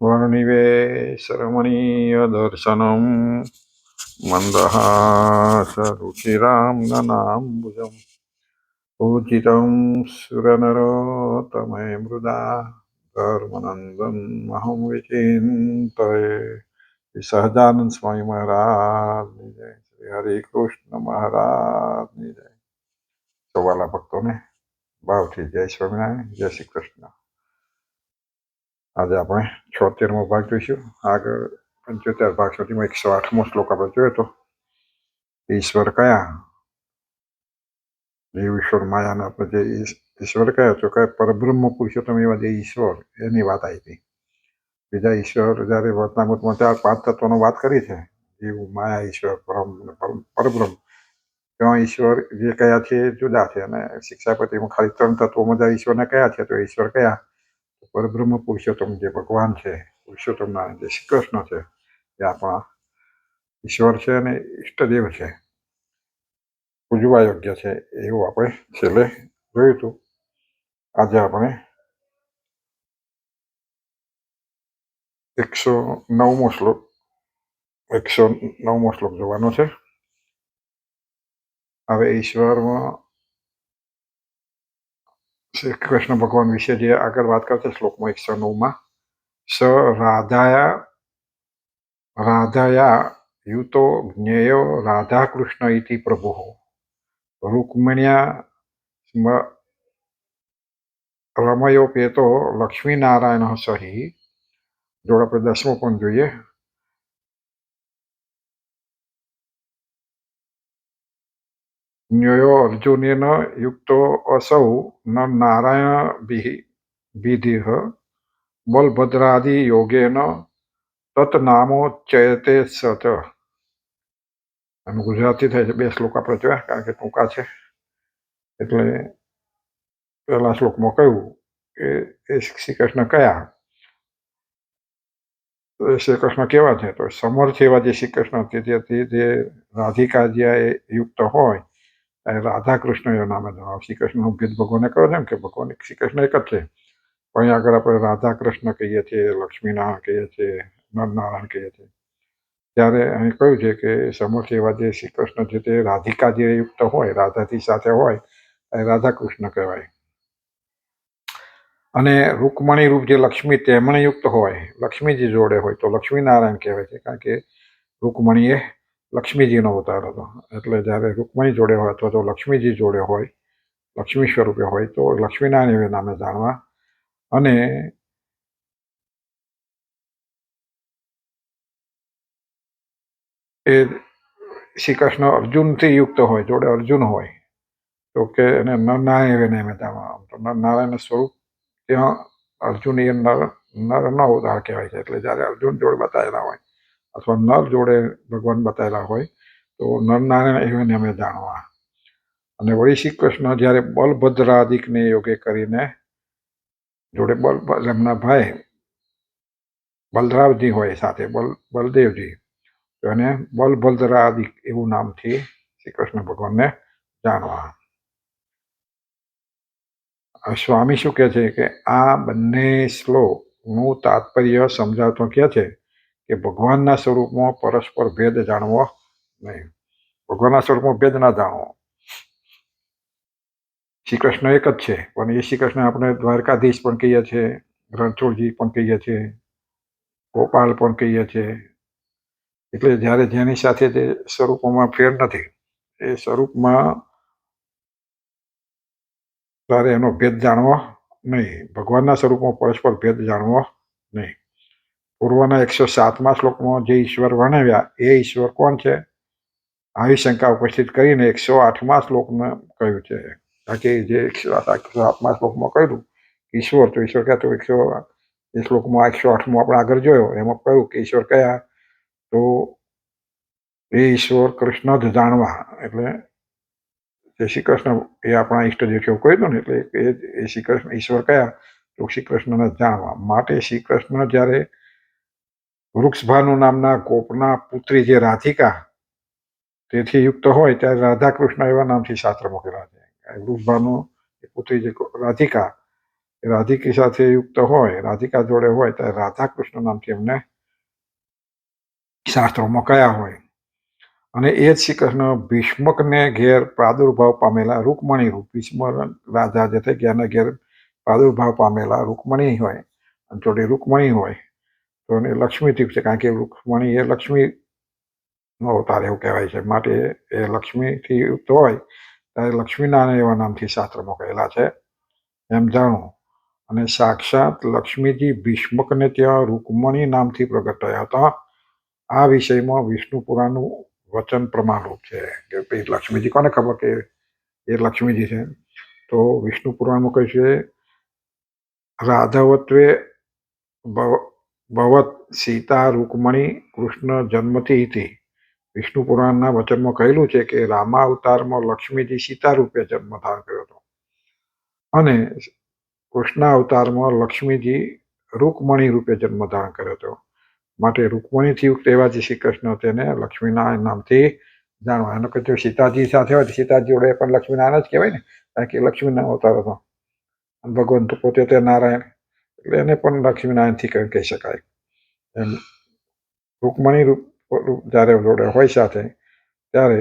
वर्णिवेशरमणीयदर्शनं मन्दहासरुचिराम्ननाम्बुजं पूजितं सुरनरोत्तमे मृदा धर्मनन्दनमहं विचिन्तये। सहजानंद स्वामी महाराज ની જય, શ્રી હરિ કૃષ્ણ મહારાજ ની જય। સવાલા ભક્તોને ભાવથી જય સ્વામિનારાયણ, જય શ્રી કૃષ્ણ। આજે આપણે 76મો ભાગ જોઈશું। આગળ 75 ભાગ સુધીમાં 108મો શ્લોક આપણે જોયો તો ઈશ્વર કયા, જીવ ઈશ્વર માયાના આપણે જે ઈશ્વર કયા તો કયા પરબ્રહ્મ પુરુષોત્તમ એવા જે ઈશ્વર એની વાત આવી હતી। બીજા ઈશ્વર જ્યારે વર્તનામૃતમાં 4-5 તત્વોનો વાત કરી છે, જીવ, માયા, ઈશ્વર, પરબ્રહ્મ, ત્યાં ઈશ્વર જે કયા છે એ જુદા છે, અને શિક્ષાપતિમાં ખાલી 3 તત્વોમાં જે ઈશ્વરના કયા છે તો ઈશ્વર કયા, પરબ્રહ્મ પુરુષોત્તમ જે ભગવાન છે, પુરુષોત્તમ નારાયણ જે શ્રી કૃષ્ણ છે, એ આપણા ઈશ્વર છે અને ઈષ્ટદેવ છે, પૂજવા યોગ્ય છે, એવું આપણે છેલ્લે જોયું હતું। આજે આપણે 109મો શ્લોક જોવાનો છે। હવે ઈશ્વરમાં શ્રી કૃષ્ણ ભગવાન વિશે જે આગળ વાત કરશે શ્લોકમાં 109માં, સ રાધાયા યુતો જ્ઞેયો રાધાકૃષ્ણ ઇતિ પ્રભુ રૂક્મિણ્યા સ્મ રમયોપેતો લક્ષ્મીનારાયણ સહી। જોડ આપણે 10મો પણ જોઈએ। જ્ઞેયો અર્જુનેન યુક્તો અસૌ ન નારાયણ વિધિહ બલભદ્રાદિ યોગેન તત નામોચ્યતે સત। અને ગુજરાતી થાય છે। 2 શ્લોક આપણે જોયા કારણ કે ટૂંકા છે, એટલે પહેલા શ્લોકમાં કહ્યું કે એ શ્રી કૃષ્ણ કયા, શ્રી કૃષ્ણ કેવા છે તો સમર્થ એવા જે શ્રી કૃષ્ણ જે રાધિકા જે યુક્ત હોય એ રાધા કૃષ્ણ એવા નામે જણાવો। શ્રી કૃષ્ણનો ભેદ ભગવાને કહ્યો છે ને કે ભગવાન શ્રી કૃષ્ણ એક જ છે, પણ અહીં આગળ આપણે રાધા કૃષ્ણ કહીએ છીએ, લક્ષ્મીનારાયણ કહીએ છીએ, નરનારાયણ કહીએ છીએ, ત્યારે અહીં કહ્યું છે કે સમર્થ એવા જે શ્રી કૃષ્ણ છે તે રાધિકા જે યુક્ત હોય, રાધાથી સાથે હોય એ રાધા કૃષ્ણ કહેવાય। અને રૂકમણી રૂપ જે લક્ષ્મી તેમણે યુક્ત હોય, લક્ષ્મીજી જોડે હોય તો લક્ષ્મીનારાયણ કહેવાય છે, કારણ કે રૂકમણી એ લક્ષ્મીજીનો અવતાર હતો, એટલે જ્યારે રૂકમણી જોડે હોય અથવા તો લક્ષ્મીજી જોડે હોય, લક્ષ્મી સ્વરૂપે હોય તો લક્ષ્મીનારાયણ એવા નામે જાણવા। અને એ શ્રી કૃષ્ણ અર્જુનથી યુક્ત હોય, જોડે અર્જુન હોય તો કે એને નરનારાયણ એવા નામે જાણવા। તો નરનારાયણ સ્વરૂપ ત્યાં અર્જુન એ નરનો અવતાર કહેવાય છે, એટલે જ્યારે અર્જુન જોડે બતાવેલા હોય અથવા નર જોડે ભગવાન બતાવેલા હોય તો નરનારાયણ એવા નામે જાણવા। અને વળી શ્રી કૃષ્ણ જ્યારે બલભદ્રાદિકને યોગે કરીને જોડે એમના ભાઈ બલરામજી હોય સાથે, બલદેવજી, તો એને બલભદ્રાદિક એવું નામથી શ્રી કૃષ્ણ ભગવાનને જાણવા। સ્વામી શું કહે છે કે આ બંને શ્લોકનું તાત્પર્ય સમજાવતો કહે છે કે ભગવાનના સ્વરૂપમાં પરસ્પર ભેદ જાણવો નહીં, ભગવાનના સ્વરૂપમાં ભેદ ના જાણવો। શ્રી કૃષ્ણ એક જ છે, પણ એ શ્રી કૃષ્ણ આપણે દ્વારકાધીશ પણ કહીએ છીએ, રણછોડજી પણ કહીએ છીએ, ગોપાલ પણ કહીએ છીએ, એટલે જ્યારે જેની સાથે જે સ્વરૂપોમાં ફેર નથી એ સ્વરૂપમાં ત્યારે એનો ભેદ જાણવો નહીં, ભગવાનના સ્વરૂપમાં પરસ્પર ભેદ જાણવો નહીં। પૂર્વના 107મા શ્લોકમાં જે ઈશ્વર વર્ણવ્યા એ ઈશ્વર કોણ છે આવી શંકા ઉપસ્થિત કરીને 108મા શ્લોકમાં કહ્યું છે। કારણ કે જે 107મા શ્લોકમાં કહ્યું ઈશ્વર, તો ઈશ્વર ક્યાં, તો એ શ્લોકમાં 108મો આપણે આગળ જોયો એમાં કહ્યું કે ઈશ્વર કયા, તો એ ઈશ્વર કૃષ્ણ જ જાણવા। એટલે જે શ્રી કૃષ્ણ એ આપણા ઈષ્ટદેવ છે એવું કહ્યું ને, એટલે એ શ્રી કૃષ્ણ ઈશ્વર કયા, તો શ્રી કૃષ્ણને જાણવા માટે શ્રી કૃષ્ણ જ્યારે વૃક્ષભાનુ નામના ગોપના પુત્રી જે રાધિકા તેથી યુક્ત હોય ત્યારે રાધા કૃષ્ણ એવા નામથી શાસ્ત્ર મૂકેલા છે। વૃષભાનુ પુત્રી જે રાધિકા રાધિકી સાથે યુક્ત હોય, રાધિકા જોડે હોય ત્યારે રાધા કૃષ્ણ નામથી એમને શાસ્ત્રોમાં કયા હોય. અને એ જ શ્રી કૃષ્ણ ભીષ્મકને ઘેર પ્રાદુર્ભાવ પામેલા રૂકમણી રૂપ, ભીષ્મ રાજા જે થઈ ગયા ઘેર પ્રાદુર્ભાવ પામેલા રૂકમણી હોય, અને જોડે રૂકમણી હોય તો એને લક્ષ્મીથી છે, કારણ કે રૂકમણી એ લક્ષ્મીનો અવતાર એવું કહેવાય છે, માટે એ લક્ષ્મીથી યુક્ત હોય ત્યારે લક્ષ્મીનારાયણ એવા નામથી શાસ્ત્રમાં કહેલા છે એમ જાણવું. અને સાક્ષાત લક્ષ્મીજી ભીષ્મકને ત્યાં રૂકમણી નામથી પ્રગટ થયા હતા. આ વિષયમાં વિષ્ણુ પુરાણનું વચન પ્રમાણરૂપ છે કે ભાઈ લક્ષ્મીજી, કોને ખબર કે એ લક્ષ્મીજી છે? તો વિષ્ણુ પુરાણમાં કહ્યું છે, રાધવત્વે ભવત સીતા રૂકમણી કૃષ્ણ જન્મથી હતી. વિષ્ણુ પુરાણના વચનમાં કહેલું છે કે રામા અવતારમાં લક્ષ્મીજી સીતા રૂપે જન્મ ધારણ કર્યો હતો, અને કૃષ્ણ અવતારમાં લક્ષ્મીજી રૂકમણી રૂપે જન્મ ધારણ કર્યો હતો. માટે રૂકમણીથી યુક્ત એવા જે શ્રી કૃષ્ણ તેને લક્ષ્મીનારાયણ નામથી જાણવા. એનો કહ્યું સીતાજી સાથે હોય, સીતાજી જોડે પણ લક્ષ્મીનારાયણ જ કહેવાય ને, કારણ કે લક્ષ્મીનારાયણ અવતાર હતો. ભગવાન તો પોતે તે નારાયણ, એટલે એને પણ લક્ષ્મીનારાયણથી કહી શકાય. એમ રૂકમણી રૂપ જ્યારે જોડે હોય સાથે ત્યારે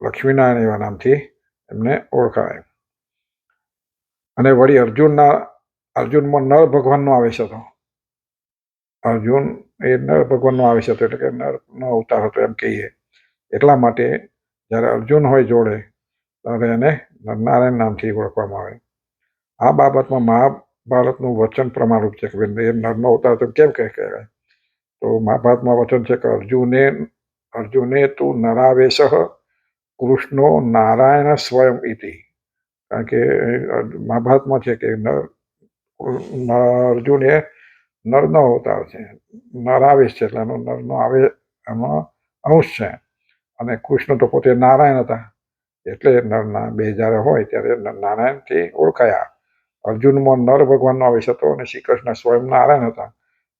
લક્ષ્મીનારાયણ એવા નામથી એમને ઓળખાય. અને વળી અર્જુનમાં નર ભગવાનનો આવેશ હતો. અર્જુન એ નર ભગવાનનો આવેશ હતો, એટલે કે નરનો અવતાર હતો એમ કહીએ. એટલા માટે જ્યારે અર્જુન હોય જોડે ત્યારે એને નરનારાયણ નામથી ઓળખવામાં આવે. આ બાબતમાં મહાભારતનું વચન પ્રમાણરૂપ છે કે એ નરનો અવતાર તો કેમ કહેવાય? તો મહાભારતમાં વચન છે કે અર્જુને તું નરાવેશ કૃષ્ણો નારાયણ સ્વયં ઇતિ. કારણ કે મહાભારતમાં છે કે અર્જુન એ નરનો અવતાર છે, નરાવેશ છે, એટલે નરનો આવે એમાં અંશ છે. અને કૃષ્ણ તો પોતે નારાયણ હતા, એટલે નરના બે જ્યારે હોય ત્યારે નારાયણથી ઓળખાયા. અર્જુનમાં નર ભગવાનનો આવેશ હતો અને શ્રી કૃષ્ણ સ્વયં નારાયણ હતા.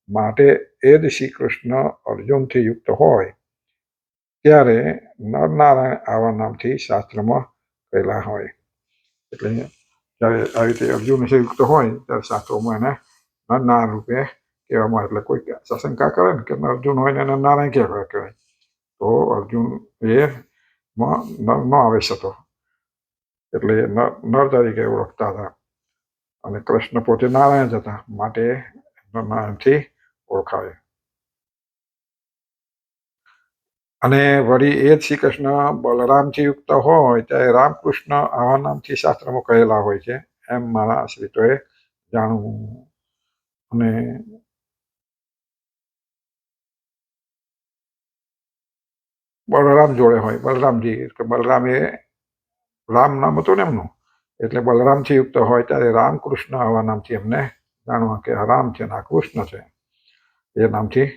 માટે એ જ શ્રી કૃષ્ણ અર્જુનથી યુક્ત હોય ત્યારે નરનારાયણ આવા નામથી શાસ્ત્રમાં કહેલા હોય. એટલે જ્યારે આવી રીતે અર્જુન યુક્ત હોય ત્યારે શાસ્ત્રોમાં એને નરનારાયણ રૂપે કહેવામાં. એટલે કોઈ શંકા કરે ને કે અર્જુન હોય ને એને નારાયણ ક્યાં કહેવાય? તો અર્જુન એ નરનો આવેશ હતો, એટલે નર તરીકે ઓળખતા હતા. અને કૃષ્ણ પોતે નારાયણ જ હતા, માટે નારાયણથી ઓળખાય. અને વળી એ જ શ્રી કૃષ્ણ બલરામથી યુક્ત હોય ત્યારે રામકૃષ્ણ આવા નામથી શાસ્ત્રમાં કહેલા હોય છે એમ મારા આશ્રિતોએ જાણવું. અને બલરામ જોડે હોય, બલરામ એ રામ નામ હતું ને એમનું, એટલે બલરામથી યુક્ત હોય ત્યારે રામકૃષ્ણ આવા નામથી એમને જાણવા કે આ રામ છે ને આ કૃષ્ણ છે. એ નામથી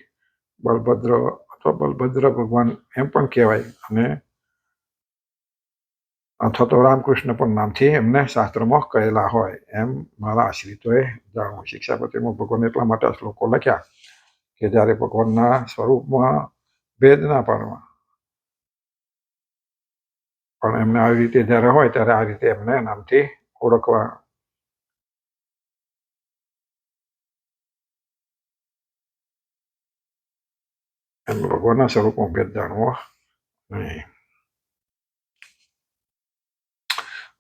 બલભદ્ર અથવા બલભદ્ર ભગવાન એમ પણ કહેવાય, અને અથવા તો રામકૃષ્ણ પણ નામથી એમને શાસ્ત્રમાં કહેલા હોય એમ મારા આશ્રિતોએ જાણવું. શિક્ષાપત્રીમાં ભગવાન એટલા માટે આ શ્લોકો લખ્યા કે જ્યારે ભગવાનના સ્વરૂપમાં ભેદ ના પાડવા, પણ એમને આવી રીતે જ્યારે હોય ત્યારે આ રીતે એમને નામથી ઓળખવા. એમ ભગવાનના સ્વરૂપમાં ભેદ જાણવો નહીં.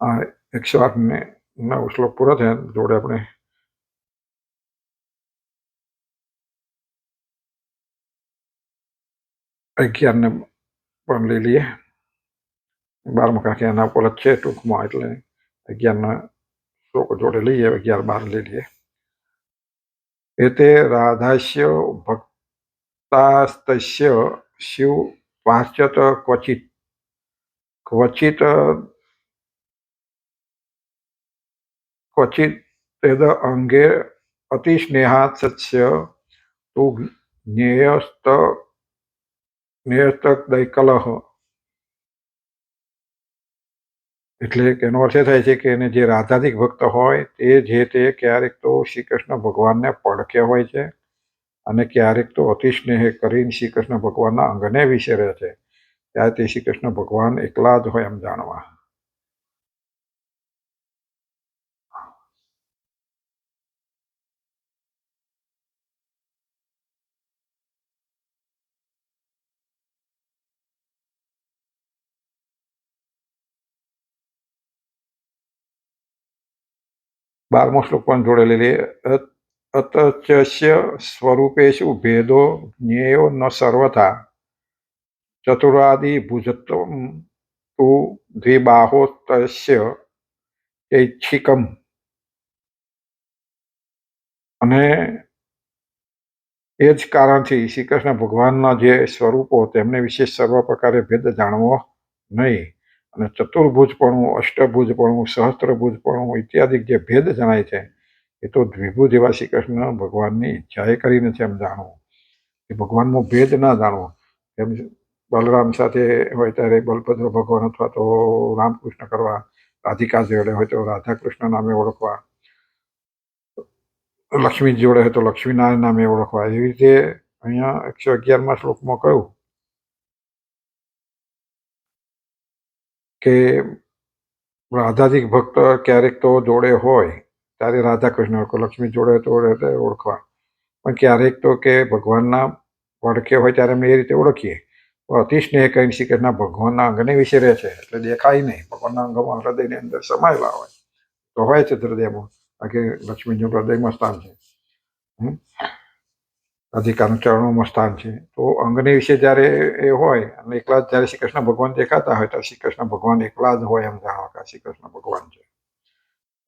આ 108 શ્લોક પૂરો થયા જોડે આપણે 11 પણ લઈ લઈએ. 12 કારણ કે એના ઉપર જ છે ટૂંકમાં, એટલે 11 શ્લોક જોડે લઈએ, 11-12 લઈ લઈએ. એતે રાધાસ્ય ભક્તાસ્તસ્ય શિવ પાશ્ચત ક્વચિત તદ અંગે અતિસ્નેહાત સત્ય તુ જ્ઞેયસ્તકલહ. એટલે કે એનો અર્થ એ થાય છે કે એને જે રાધાધિક ભક્ત હોય તે ક્યારેક તો શ્રી કૃષ્ણ ભગવાનને પડખે હોય છે, અને ક્યારેક તો અતિસ્નેહ કરીને શ્રી કૃષ્ણ ભગવાનના અંગને વિશે રહે છે. ત્યારે તે શ્રી કૃષ્ણ ભગવાન એકલા જ હોય એમ જાણવા. 12મો શ્લોક પણ જોડેલી અતચ્ય સ્વરૂપેષુ ભેદો જ્ઞેયો ન સર્વથા ચતુરાદિ ભુજત્વમ તુ દ્વિબાહો તસ્ય ઐચ્છિકમ. અને એ જ કારણથી શ્રી કૃષ્ણ ભગવાનના જે સ્વરૂપો તેમને વિશે સર્વ પ્રકારે ભેદ જાણવો નહીં. અને ચતુર્ભુજપણું, અષ્ટભુજપણું, સહસ્ત્રભુજપણું ઇત્યાદિ જે ભેદ જણાય છે એ તો દ્વિભુજ એવા શ્રી કૃષ્ણ ભગવાનની ઈચ્છાએ કરીને છે એમ જાણવું. એ ભગવાનનો ભેદ ના જાણવો. એમ બલરામ સાથે હોય ત્યારે બલભદ્ર ભગવાન અથવા તો રામકૃષ્ણ કરવા, રાધિકા જોડે હોય તો રાધા કૃષ્ણ નામે ઓળખવા, લક્ષ્મી જોડે હોય તો લક્ષ્મીનારાયણ નામે ઓળખવા. એવી રીતે અહીંયા 111મા શ્લોકમાં કહ્યું કે રાધાધિક ભક્ત ક્યારેક તો જોડે હોય ત્યારે રાધા કૃષ્ણ ઓળખો, લક્ષ્મી જોડે તો ઓળખવા, પણ ક્યારેક તો કે ભગવાનના પડખે હોય ત્યારે અમે એ રીતે ઓળખીએ. અતિ સ્નેહ કરીને શ્રી કૃષ્ણ ભગવાનના અંગને વિશે રહે છે એટલે દેખાય નહીં. ભગવાનના અંગમાં હૃદયની અંદર સમાયેલા હોય તો હોય છે હૃદયમાં, કારણ કે લક્ષ્મીનું હૃદયમાં સ્થાન છે, અધિકારનું ચરણોમાં સ્થાન છે. તો અંગની વિશે જ્યારે એ હોય અને એકલા જ જ્યારે શ્રી કૃષ્ણ ભગવાન દેખાતા હોય ત્યારે શ્રી કૃષ્ણ ભગવાન એકલા જ હોય એમ જાણવા કે શ્રી કૃષ્ણ ભગવાન છે.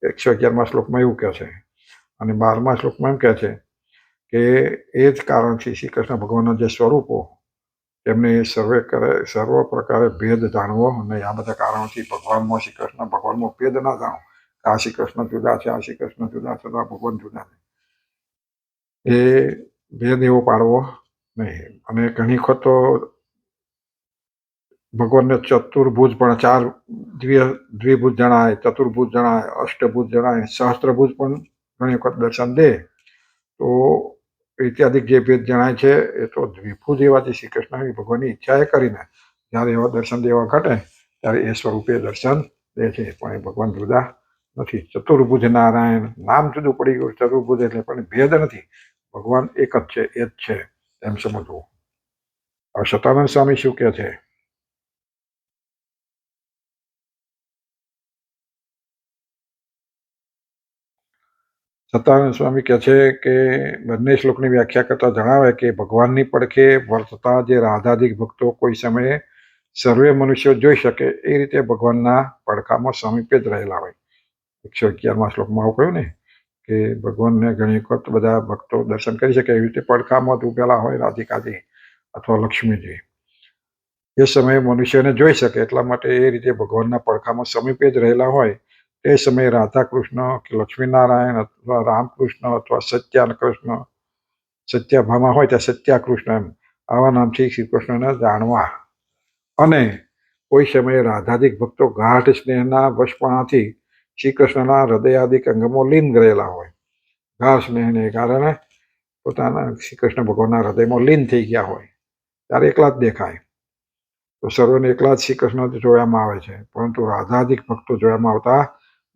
111મા શ્લોકમાં એવું કહે છે. અને 12મા શ્લોકમાં એમ કહે છે કે એ જ કારણથી શ્રી કૃષ્ણ ભગવાનના જે સ્વરૂપો તેમને સર્વ પ્રકારે ભેદ જાણવો. અને આ બધા કારણોથી ભગવાનમાં શ્રી કૃષ્ણ ભગવાનમાં ભેદ ના જાણવો. આ શ્રી કૃષ્ણ જુદા છે, આ શ્રી કૃષ્ણ જુદા છે, આ ભગવાન જુદા છે, એ ભેદ એવો પાડવો નહીં. અને ઘણી વખત તો ભગવાનને ચતુર્ભુજ પણ ચાર દ્વિભુજ જણાય, ચતુર્ભુજ જણાય, અષ્ટભુજ જણાય, સહસ્ત્રભુજ પણ ઘણી વખત દર્શન દે તો ઇત્યાદિક જે ભેદ જણાય છે એ તો દ્વિભુજ એવા જે શ્રી કૃષ્ણ ભગવાનની ઈચ્છાએ કરીને જ્યારે એવા દર્શન દેવા ઘટે ત્યારે એ સ્વરૂપે દર્શન દે છે. પણ એ ભગવાન જુદા નથી. ચતુર્ભુજ નારાયણ નામ જુદું પડી ગયું, ચતુર્ભુજ એટલે પણ ભેદ નથી. ભગવાન એક જ છે, એ જ છે એમ સમજવું. હવે સતાનંદ સ્વામી શું કહે છે? સતાનંદ સ્વામી કહે છે કે બંને શ્લોકની વ્યાખ્યા કરતા જણાવે કે ભગવાનની પડખે વર્તતા જે રાધાધિક ભક્તો કોઈ સમયે સર્વે મનુષ્યો જોઈ શકે એ રીતે ભગવાનના પડખામાં સમીપે જ રહેલા હોય. 111મા શ્લોકમાં આવું કહ્યું ને કે ભગવાનને ઘણી વખત બધા ભક્તો દર્શન કરી શકે એવી રીતે પડખામાં જ ઉભેલા હોય રાધિકાજી અથવા લક્ષ્મીજી. એ સમયે મનુષ્યને જોઈ શકે એટલા માટે એ રીતે ભગવાનના પડખામાં સમીપે જ રહેલા હોય. તે સમયે રાધા કૃષ્ણ કે લક્ષ્મીનારાયણ અથવા રામકૃષ્ણ અથવા સત્યાકૃષ્ણ, સત્યાભામા હોય ત્યાં સત્યાકૃષ્ણ એમ આવા નામથી શ્રી કૃષ્ણને જાણવા. અને કોઈ સમયે રાધાધિક ભક્તો ગાઢ સ્નેહના વશપણાથી શ્રી કૃષ્ણના હૃદયાદિક અંગમાં લીન રહેલા હોય. ગાઢ સ્નેહને કારણે પોતાના શ્રી કૃષ્ણ ભગવાનના હૃદયમાં લીન થઈ ગયા હોય ત્યારે એકલા જ દેખાય. તો સર્વને એકલા જ શ્રી કૃષ્ણ જોવામાં આવે છે, પરંતુ રાધાધિક ભક્તો જોવામાં આવતા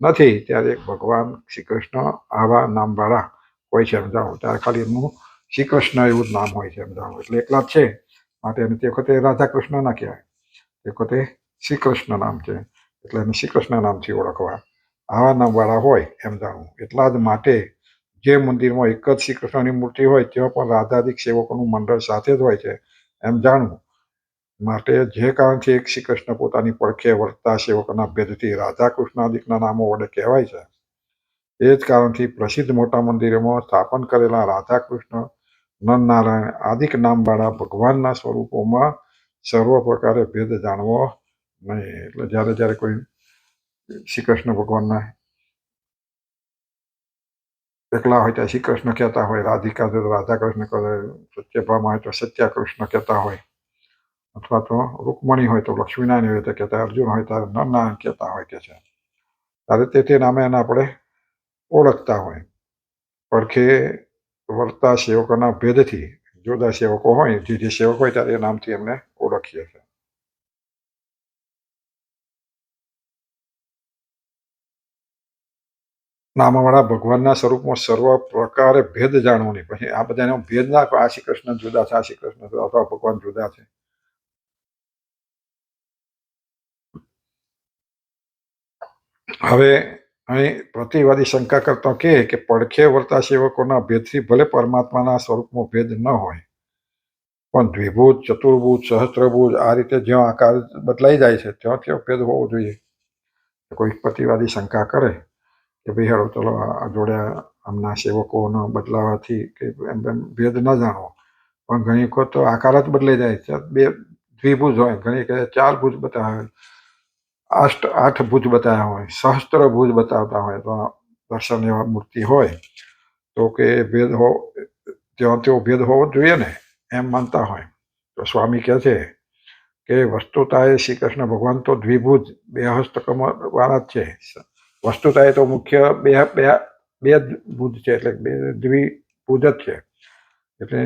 નથી. ત્યારે ભગવાન શ્રી કૃષ્ણ આવા નામવાળા હોય છે એમ જાણો. ત્યારે ખાલી એમનું શ્રી કૃષ્ણ એવું જ નામ હોય છે એમ જાણો. એટલે એકલા જ છે માટે એને તે વખતે રાધા કૃષ્ણ ના કહેવાય, તે વખતે શ્રી કૃષ્ણ નામ છે એટલે એને શ્રી કૃષ્ણ નામથી ઓળખવા. આવા નામવાળા હોય એમ જાણવું. એટલા જ માટે જે મંદિરમાં એક જ શ્રી કૃષ્ણની મૂર્તિ હોય ત્યાં પણ રાધાધિક સેવકોનું મંડળ સાથે જ હોય છે એમ જાણવું. માટે જે કારણથી એક શ્રી કૃષ્ણ પોતાની પડખે વર્તતા સેવકોના ભેદથી રાધા કૃષ્ણાદિકના નામો વડે કહેવાય છે. એ જ કારણથી પ્રસિદ્ધ મોટા મંદિરોમાં સ્થાપન કરેલા રાધા કૃષ્ણ, નરનારાયણ આદિક નામવાળા ભગવાનના સ્વરૂપોમાં સર્વ પ્રકારે ભેદ જાણવો નહીં. એટલે જ્યારે જ્યારે કોઈ શ્રી કૃષ્ણ ભગવાનના એકલા હોય ત્યાં શ્રી કૃષ્ણ કહેતા હોય, રાધિકા તો રાધા કૃષ્ણ કહે, સત્યભામા હોય તો સત્યાકૃષ્ણ કહેતા હોય, અથવા તો રૂકમણી હોય તો લક્ષ્મીનારાયણ હોય તો કહેતા, અર્જુન હોય ત્યારે નરનારાયણ કહેતા હોય કે છે. ત્યારે તે નામે એને આપણે ઓળખતા હોય. પડખે વર્તતા સેવકોના ભેદથી જુદા સેવકો હોય, જે સેવક હોય ત્યારે એ નામથી એમને ઓળખીએ છીએ. નામવાળા ભગવાનના સ્વરૂપમાં સર્વ પ્રકારે ભેદ જાણવો નહીં. પછી આ બધાનો ભેદ ના આ શ્રી કૃષ્ણ જુદા છે, આ શ્રી કૃષ્ણ જુદા અથવા ભગવાન જુદા છે. હવે અહીં પ્રતિવાદી શંકા કરતો કે પડખે વર્તા સેવકોના ભેદથી ભલે પરમાત્માના સ્વરૂપમાં ભેદ ન હોય, પણ દ્વિભુજ, ચતુર્ભુજ, સહસ્ત્રભુજ આ રીતે જ્યાં આકાર બદલાઈ જાય છે ત્યાં ત્યાં ભેદ હોવો જોઈએ. કોઈ પ્રતિવાદી શંકા કરે કે ભાઈ હેડો ચલો આ જોડે આમના સેવકોનો બદલાવાથી કે એમ ભેદ ન જાણવો, પણ ઘણી વખત તો આકાર જ બદલાઈ જાય છે. બે દ્વિભુજ હોય, ઘણી કહે 4 ભુજ બતાવે, 8 ભુજ બતાવ્યા હોય, સહસ્ત્ર ભુજ બતાવતા હોય, તો દર્શન એવા મૂર્તિ હોય તો કે ભેદ ત્યાં તેઓ ભેદ હોવો જોઈએ ને, એમ માનતા હોય. તો સ્વામી કહે છે કે વસ્તુતા એ શ્રી કૃષ્ણ ભગવાન તો દ્વિભુજ, બે હસ્તકમ વાળા જ છે. વસ્તુતા એ તો મુખ્ય બે ભુજ છે, એટલે દ્વિભુજ જ છે. એટલે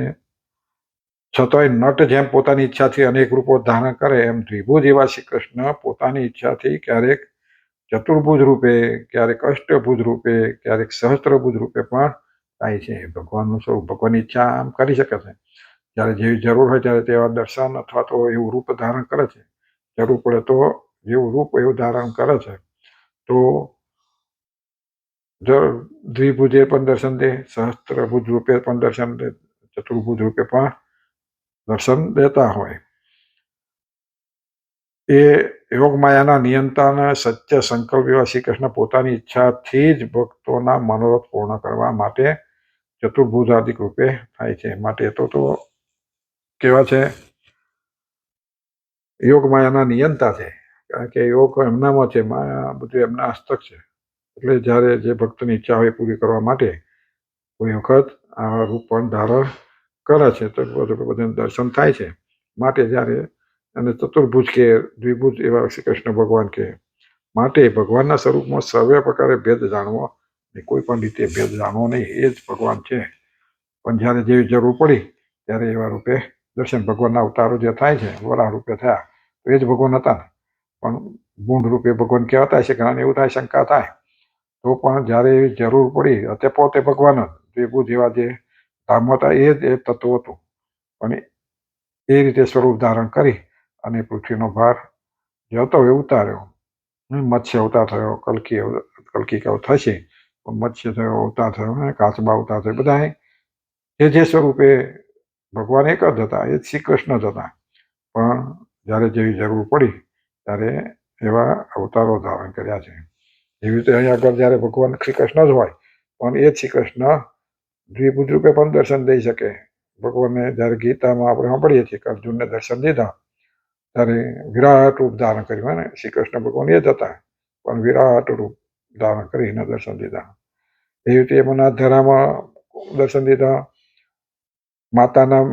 છતાંય નટ જેમ પોતાની ઈચ્છાથી અનેક રૂપો ધારણ કરે, એમ દ્વિભુજ એવા શ્રી કૃષ્ણ પોતાની ઈચ્છાથી ક્યારેક ચતુર્ભુજ રૂપે, ક્યારેક અષ્ટભુજ રૂપે, ક્યારેક સહસ્ત્રભુજ રૂપે પણ થાય છે. ભગવાનનું સ્વરૂપ, ભગવાનની ઈચ્છા આમ કરી શકે છે. જ્યારે જેવી જરૂર હોય ત્યારે તેવા દર્શન અથવા તો એવું રૂપ ધારણ કરે છે. જરૂર પડે તો જેવું રૂપ એવું ધારણ કરે છે. તો દ્વિભુજે પણ દર્શન દે, સહસ્ત્રભુજ રૂપે પણ દર્શન દે, ચતુર્ભુજ રૂપે પણ દર્શન દેતા હોય. એ યોગ માયાના નિયંતાને સત્ય સંકલ્પ એવા શ્રી કૃષ્ણ પોતાની ઈચ્છાથી જ ભક્તોના મનોરથ પૂર્ણ કરવા માટે ચતુર્ભુજાદિક રૂપે થાય છે. માટે તો કેવા છે, યોગ માયાના નિયંતા છે, કારણ કે યોગ એમનામાં છે, માયા બધું એમના હસ્તક છે. એટલે જ્યારે જે ભક્તની ઈચ્છા હોય પૂરી કરવા માટે કોઈ વખત આ રૂપ પણ ધારણ કરે છે, તો બધાને દર્શન થાય છે. માટે જ્યારે અને ચતુર્ભુજ કે દ્વિભુજ એવા શ્રી કૃષ્ણ ભગવાન કે, માટે ભગવાનના સ્વરૂપમાં સર્વે પ્રકારે ભેદ જાણવો, કોઈ પણ રીતે ભેદ જાણવો નહીં, એ જ ભગવાન છે. પણ જ્યારે જેવી જરૂર પડી ત્યારે એવા રૂપે દર્શન, ભગવાનના અવતારો જે થાય છે, વરાહ રૂપે થયા તો એ જ ભગવાન હતા ને, પણ ગુણ રૂપે ભગવાન કહેવાતા છે. ઘણાને એવું થાય, શંકા થાય, તો પણ જ્યારે એવી જરૂર પડી તે પોતે ભગવાન જ દ્વિભુજ જેવા જે ધામ હતા એ જ તત્વ હતું. પણ એ રીતે સ્વરૂપ ધારણ કરી અને પૃથ્વીનો ભાર જે હતો એ ઉતાર્યો. મત્સ્ય અવતાર થયો, કલ્કી થશે, મત્સ્ય થયો, અવતાર થયો, કાચબા અવતાર થયો, બધા જે સ્વરૂપે ભગવાન એક જ હતા, એ શ્રી કૃષ્ણ જ હતા. પણ જ્યારે જેવી જરૂર પડી ત્યારે એવા અવતારો ધારણ કર્યા છે. એવી રીતે અહીં આગળ જ્યારે ભગવાન શ્રી કૃષ્ણ જ હોય, પણ એ જ શ્રી કૃષ્ણ દ્વિભુજ રૂપે પણ દર્શન દઈ શકે. ભગવાનને જ્યારે ગીતામાં આપણે સાંભળીએ છીએ કે અર્જુનને દર્શન દીધા ત્યારે વિરાટ રૂપ ધારણ કર્યું હોય ને, શ્રી કૃષ્ણ ભગવાન એ જ હતા, પણ વિરાટ રૂપ ધારણ કરીને દર્શન દીધા. એવી રીતે એમના ધરામાં દર્શન દીધા, માતાના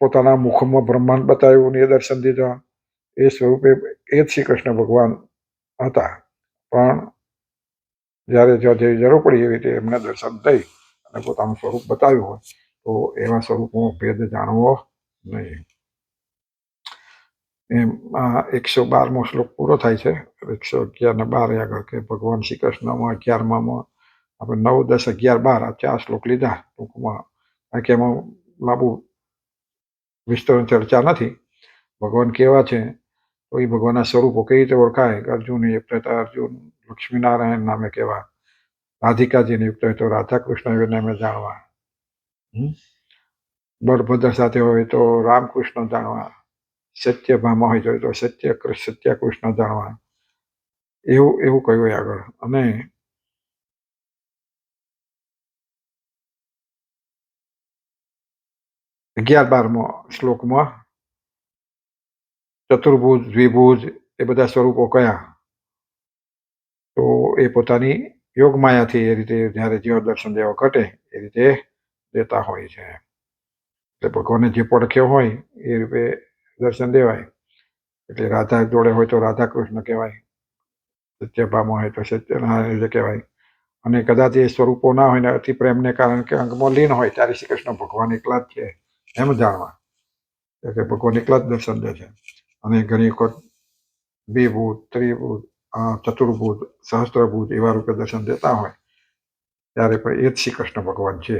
પોતાના મુખમાં બ્રહ્માંડ બતાવ્યું ને એ દર્શન દીધા. એ સ્વરૂપે એ જ શ્રી કૃષ્ણ ભગવાન હતા. પણ જ્યારે જેવી જરૂર પડી એવી રીતે એમને દર્શન દઈ અને પોતાનું સ્વરૂપ બતાવ્યું હોય, તો એવા સ્વરૂપમાં ભેદ જાણવો નહીં. એમ આ 112મો શ્લોક પૂરો થાય છે. 111 ને 12 આગળ કે ભગવાન શ્રી કૃષ્ણમાં 11માં આપણે 9, 10, 11, 12 આ 4 શ્લોક લીધા ટૂંકમાં, કારણ કે એમાં લાંબુ વિસ્તરણ ચર્ચા નથી. ભગવાન કેવા છે, તો એ ભગવાનના સ્વરૂપો કઈ રીતે ઓળખાય, અર્જુન યુક્ત હતા અર્જુન, લક્ષ્મીનારાયણ નામે કેવા, રાધિકાજીને યુક્ત હોય તો રાધા કૃષ્ણ નામે જાણવા, બળભદ્ર સાથે હોય તો રામકૃષ્ણ જાણવા, સત્યભામા હોય તો સત્ય કૃષ્ણ જાણવા, એવું કહ્યું આગળ. અને 11-12મો શ્લોકમાં ચતુર્ભુજ, દ્વિભુજ એ બધા સ્વરૂપો કયા, તો એ પોતાની યોગ માયાથી એ રીતે જ્યારે જેવા દર્શન દેવા ઘટે એ રીતે દેતા હોય છે. એટલે ભગવાનને જે પડખ્યો હોય એ રૂપે દર્શન દેવાય. એટલે રાધા જોડે હોય તો રાધા કૃષ્ણ કહેવાય, સત્યભામા હોય તો સત્યનારાયણ કહેવાય. અને કદાચ એ સ્વરૂપો ના હોય ને અતિ પ્રેમને કારણે કે અંગમાં લીન હોય ત્યારે શ્રી કૃષ્ણ ભગવાન એકલા જ છે એમ જાણવા, એટલે ભગવાન એકલા જ દર્શન દે છે. અને ઘણી વખત દ્વિભુજ, ત્રિભુજ, ચતુર્ભુજ, સહસ્ત્રભુજ એવા રૂપે દર્શન દેતા હોય ત્યારે પણ એ જ શ્રી કૃષ્ણ ભગવાન છે.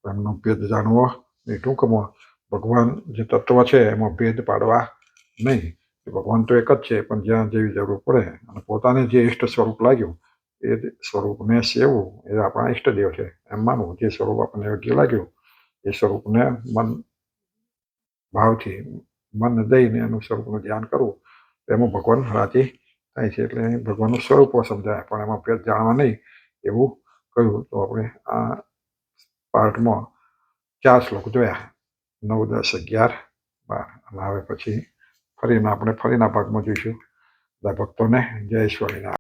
એમનો ભેદ જાણવો એ ટૂંકમાં ભગવાન જે તત્વ છે એમાં ભેદ પાડવા નહીં. ભગવાન તો એક જ છે, પણ જ્યાં જેવી જરૂર પડે અને પોતાને જે ઇષ્ટ સ્વરૂપ લાગ્યું એ જ સ્વરૂપને સેવવું એ આપણા ઈષ્ટદેવ છે એમ માનવું. જે સ્વરૂપ આપણને યોગ્ય લાગ્યું એ સ્વરૂપને મન ભાવથી મન દઈને એનું સ્વરૂપનું ધ્યાન કરવું, એમાં ભગવાન રાજી થાય છે. એટલે ભગવાનનું સ્વરૂપો સમજાય પણ એમાં ભેદ જાણવા નહીં એવું કહ્યું. તો આપણે આ પાઠમાં 4 શ્લોક જોયા, 9, 10, 11, 12. અને હવે પછી ફરીના ભાગમાં જોઈશું. બધા ભક્તોને જય સ્વામિનારાયણ.